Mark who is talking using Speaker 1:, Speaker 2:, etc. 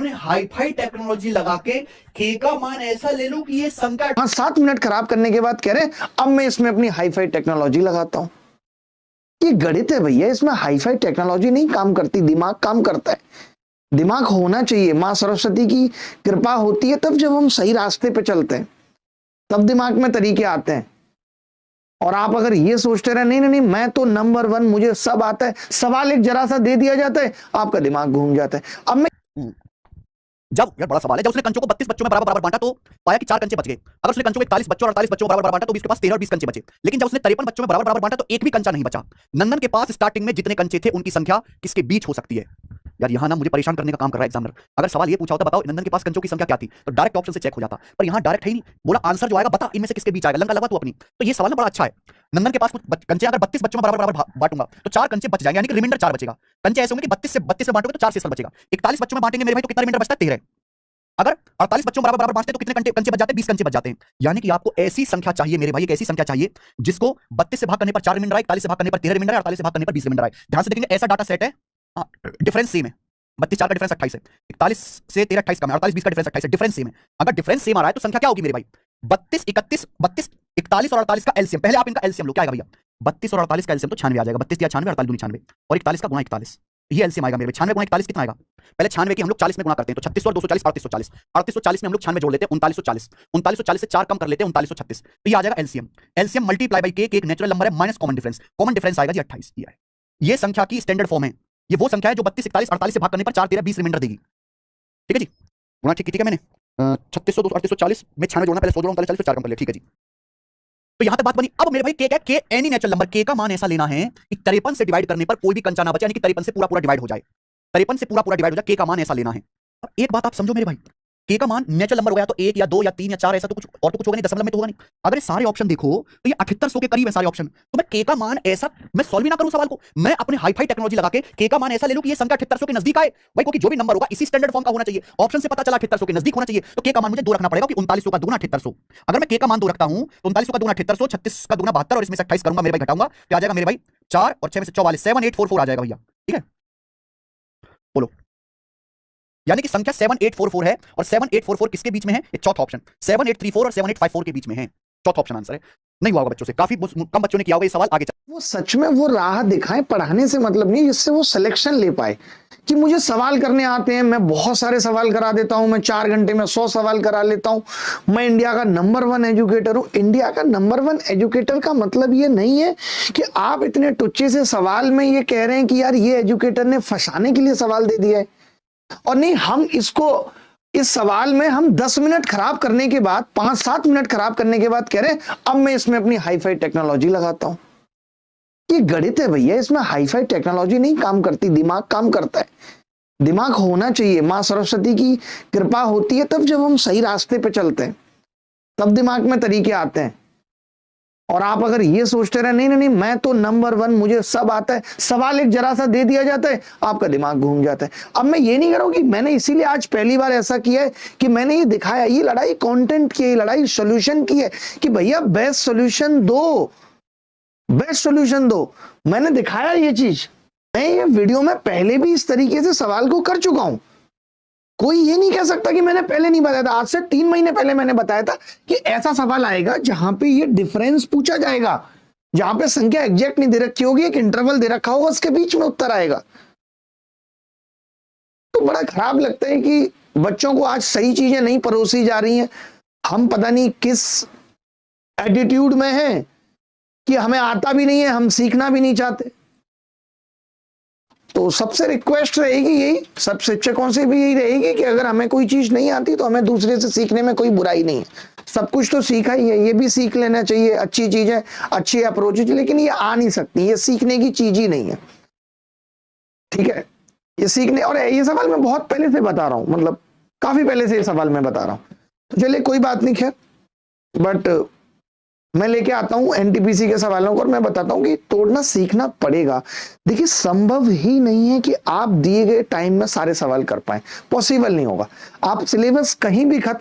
Speaker 1: अपने hi-fi technology लगा के का मान ऐसा ले लूं कि ये संख्या।
Speaker 2: हाँ, 7 मिनट खराब करने के बाद कह रहे अब मैं इसमें अपनी हाईफाई टेक्नोलॉजी लगाता हूं। ये गणित है भैया, इसमें हाईफाई टेक्नोलॉजी नहीं काम करती, दिमाग काम करता है। दिमाग होना चाहिए, मां सरस्वती की कृपा होती है तब, जब हम सही रास्ते पे चलते हैं तब दिमाग में तरीके आते हैं। और आप अगर ये सोचते रहे नहीं नहीं नहीं मैं तो नंबर 1, मुझे सब आता है, सवाल एक जरा सा दे दिया जाता है, आपका दिमाग घूम जाता है। अब मैं
Speaker 3: जब यार बड़ा सवाल है, जब उसने कंचों को 32 बच्चों में बराबर बराबर बांटा तो पाया कि 4 कंचे बच गए। अगर उसने कंचों को 41 बच्चों और 48 बच्चों में बराबर बांटा तो भी उसके पास 13 और 20 कंचे बचे। लेकिन जब उसने 53 बच्चों में बराबर बराबर बांटा तो एक भी कंचा नहीं बचा। नंदन के पास स्टार्टिंग में जितने कंचे थे उनकी संख्या किसके बीच हो सकती है? यार यहाँ ना मुझे परेशान करने का काम कर रहा है एग्जामिनर। अगर सवाल ये पूछा होता बताओ नंदन के पास कंचों की संख्या क्या थी तो डायरेक्ट ऑप्शन से चेक हो जाता, पर यहाँ डायरेक्ट है ही नहीं। बोला आंसर जो आएगा बता इनमें से किसके बीच आएगा, लंका लगा तू अपनी। तो ये सवाल ना बड़ा अच्छा है। नंदन के पास कुछ कंचे अगर 32 बच्चों में बराबर बराबर बांटूंगा तो 4 कंचे बच जाएंगे, यानी कि रिमाइंडर 4 बचेगा। कंचे ऐसे होंगे कि 32 में बांटोगे तो 4 शेष बचेगा। 41 बच्चों में बांटेंगे मेरे भाई तो कितना रिमाइंडर बचता है? 13। अगर 48 बच्चों बराबर बराबर बांटते तो कितने कंचे बच जाते हैं? 20 कंचे बच जाते हैं। यानी कि आपको ऐसी संख्या चाहिए मेरे भाई, एक ऐसी संख्या चाहिए जिसको 32 से भाग करने पर 4 रिमाइंडर आए, 41 से भाग करने पर 13 रिमाइंडर, 48 से भाग करने पर 20 रिमाइंडर आए। ध्यान से देखेंगे ऐसा डाटा सेट है, डिफरेंस सेम है। 32 4 का डिफरेंस 28 है, 41 से 13 28 कम है, 48 20 का डिफरेंस 28 है, डिफरेंस सेम है। अगर डिफरेंस सेम आ रहा है तो संख्या क्या होगी मेरे भाई? 32 31 32 41 और 48 का एलसीएम। पहले आप इनका एलसीएम लो, क्या आएगा भैया? 32 और 48 का एलसीएम तो 96 आ जाएगा। 32 या 96, 48 दूनी 96 और 41 का गुणा 41, ये एलसीएम आएगा मेरे भाई। 96 गुणा 41 कितना आएगा? पहले 96 की हम लोग 40 में गुणा करते हैं तो 36 और 240 3840, 3840 में हम लोग 96 जोड़ लेते हैं 3940, 3940 से 4 कम कर लेते हैं 3936, तो ये आ जाएगा एलसीएम। एलसीएम मल्टीप्लाई बाई के, एक नेचुरल नंबर है minus common difference, common difference आएगा जी 28। ये है, ये संख्या की स्टैंडर्ड फॉर्म है। ये वो संख्या है जो 32 41 48 से भाग करने पर 4 13 20 रिमाइंडर देगी। ठीक है जी, गुणा ठीक है मैंने 3600 3840 में 96 जोड़ना, पहले 100 जोड़ना, पहले 40 4 कम कर लिया। ठीक है जी, तो यहां तक बात बनी। अब मेरे भाई के क्या, के एनी नेचुरल नंबर, के का मान ऐसा लेना है कि 53 से डिवाइड करने पर कोई भी कंचा ना बचे, यानी कि 53 से पूरा पूरा डिवाइड हो जाए, 53 से पूरा पूरा डिवाइड हो जाए, के का मान ऐसा लेना है। अब एक बात आप समझो मेरे भाई, के का मान नेचुरल नंबर हो गया तो 1 या 2 या 3 या 4 ऐसा तो कुछ और तो कुछ होगा नहीं, दशमलव में तो होगा नहीं। अगर ये सारे ऑप्शन देखो तो ये 7800 के करीब है सारे ऑप्शन। तो मैं के का मान ऐसा मैं सॉल्व ही ना करूं सवाल को, मैं अपने हाईफाई टेक्नोलॉजी लगा के का मान ऐसा ले लूं कि ये संख्या 7800 के नजदीक आए भाई, क्योंकि जो भी नंबर होगा इसी स्टैंडर्ड फॉर्म का होना चाहिए। ऑप्शन से पता चला 7800 के नजदीक होना चाहिए, तो के का मान मुझे 2 रखना पड़ेगा कि 3900 का दुगना 7800। अगर मैं के का मान 2 रखता हूं तो 3900 का दुगना 7800, 36 का दुगना 72 और इसमें से 28 करूंगा मेरे भाई, घटाऊंगा तो आ जाएगा मेरे भाई 4 और 6 में से 44, 7844 आ जाएगा भैया। ठीक है, बोलो, यानी कि संख्या 7844 है और 7844 किसके बीच में है? ये चौथा ऑप्शन 7834 और 7854 के बीच में है, चौथा ऑप्शन आंसर है। नहीं हुआ होगा बच्चों से, काफी कम बच्चों ने किया होगा ये सवाल। आगे
Speaker 2: वो सच में वो राह दिखाएं, पढ़ाने से मतलब नहीं, जिससे वो सिलेक्शन ले पाए कि मुझे सवाल करने आते हैं, मैं बहुत सारे सवाल करा देता हूं, मैं 4 घंटे में 100 सवाल करा लेता हूं, मैं इंडिया का नंबर 1 एजुकेटर हूं। इंडिया का नंबर 1 एजुकेटर का मतलब ये नहीं है कि आप इतने टुच्चे से सवाल में ये कह रहे हैं कि यार ये एजुकेटर ने फंसाने के लिए सवाल दे दिया है। और नहीं, हम इसको इस सवाल में हम 10 मिनट खराब करने के बाद, 5-7 मिनट खराब करने के बाद कह रहे हैं अब मैं इसमें अपनी हाईफाई टेक्नोलॉजी लगाता हूं। ये गणित है भैया, इसमें हाईफाई टेक्नोलॉजी नहीं काम करती, दिमाग काम करता है। दिमाग होना चाहिए, मां सरस्वती की कृपा होती है तब, जब हम सही रास्ते पे चलते हैं तब दिमाग में तरीके आते हैं। और आप अगर ये सोचते रहे नहीं नहीं नहीं मैं तो नंबर 1, मुझे सब आता है, सवाल एक जरा सा दे दिया जाता है, आपका दिमाग घूम जाता है। अब मैं ये नहीं कह रहा हूं कि मैंने इसीलिए आज पहली बार ऐसा किया है कि मैंने ये दिखाया, ये लड़ाई कंटेंट की, ये लड़ाई सॉल्यूशन की है कि भैया बेस्ट सॉल्यूशन दो, बेस्ट सॉल्यूशन दो। मैंने दिखाया ये चीज, मैं ये वीडियो में पहले भी इस तरीके से सवाल को कर चुका हूं। कोई ये नहीं कह सकता कि मैंने पहले नहीं बताया था। आज से 3 महीने पहले मैंने बताया था कि ऐसा सवाल आएगा जहां पे ये डिफरेंस पूछा जाएगा, जहां पे संख्या एग्जैक्ट नहीं दे रखी होगी, एक इंटरवल दे रखा होगा, उसके बीच में उत्तर आएगा। तो बड़ा खराब लगता है कि बच्चों को आज सही चीजें नहीं परोसी जा रही हैं। हम पता नहीं किस एटीट्यूड में हैं कि हमें आता भी नहीं है, हम सीखना भी नहीं चाहते। तो सबसे रिक्वेस्ट रहेगी यही, सब शिक्षकों से भी यही रहेगी कि अगर हमें कोई चीज नहीं आती तो हमें दूसरे से सीखने में कोई बुराई नहीं है। सब कुछ तो सीखा ही है, ये भी सीख लेना चाहिए, अच्छी चीज है, अच्छी अप्रोच है, लेकिन ये आ नहीं सकती, ये सीखने की चीज ही नहीं है। ठीक है, ये सीखने, और ये सवाल मैं बहुत पहले से बता रहा हूं, मतलब काफी पहले से ये सवाल मैं बता रहा हूं। तो चलिए कोई बात नहीं, खैर, बट मैं लेके आता हूं एनटीपीसी के सवालों को और मैं बताता हूं कि तोड़ना सीखना पड़ेगा। देखिए, संभव ही नहीं है कि आप दिए गए टाइम में सारे सवाल कर पाए, पॉसिबल नहीं होगा। आप सिलेबस कहीं भी खत्म